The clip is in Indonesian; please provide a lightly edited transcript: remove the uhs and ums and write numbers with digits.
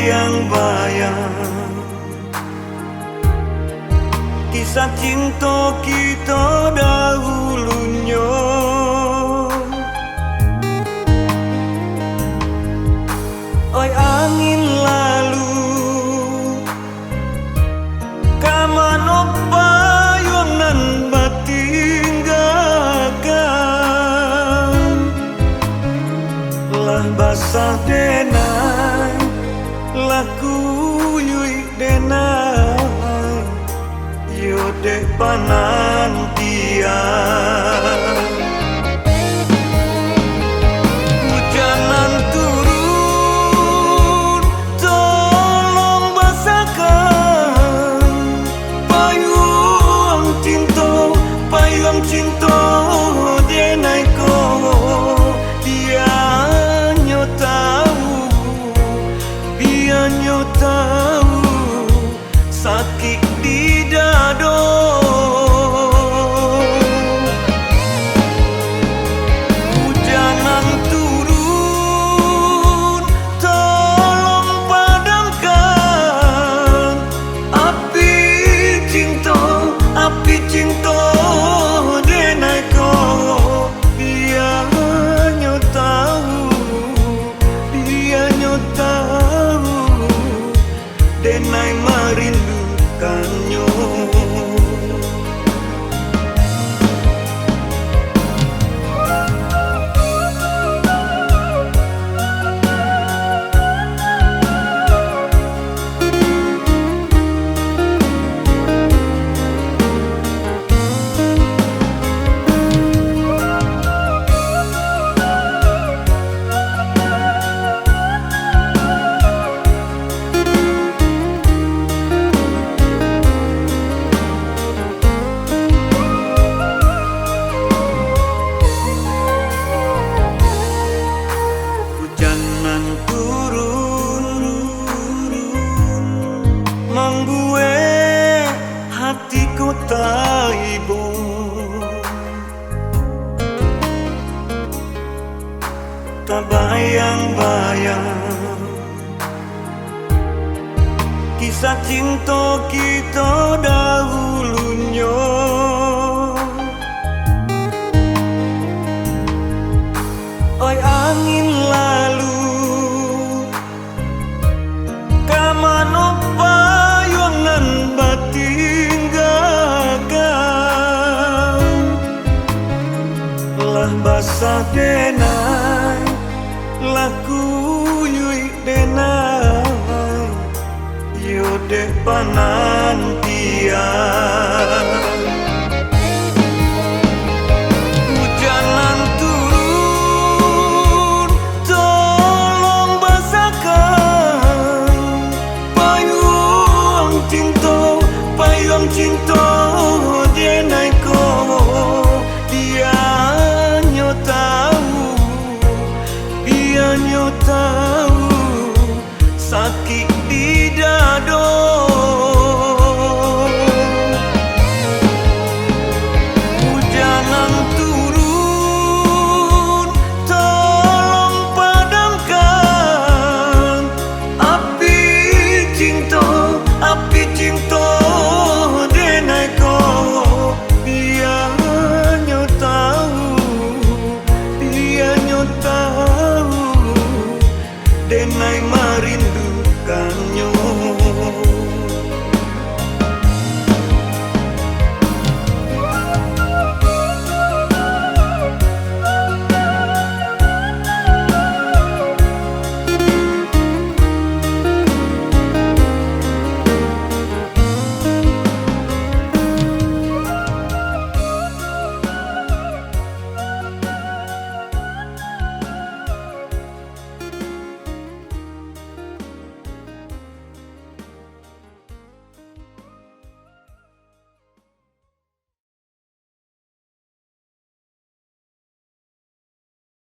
Terbayang-bayang kisah cinta kita dahulunya. Oi angin lalu kamano payung nan batinggalkan lah basah denai laku yui denai yo dek panantian. Hujanan turun tolong basahkan payung cinta denai ko dia nyo tahu sakit di dado. Hujanan turun tolong padamkan api cinta denai ko dia nyo tahu denai merindukannya. Membuat hatiku taibu, tak bayang-bayang kisah cinta kita dahulunya. Oi angin lalu kamano basah denai laku yui denai yo dek panantian. Hujanan turun tolong basahkan payung cinta denai ko dia tahu sakit di dado. Hujanan turun tolong padamkan api cinta denai ko dia nyo tahu denai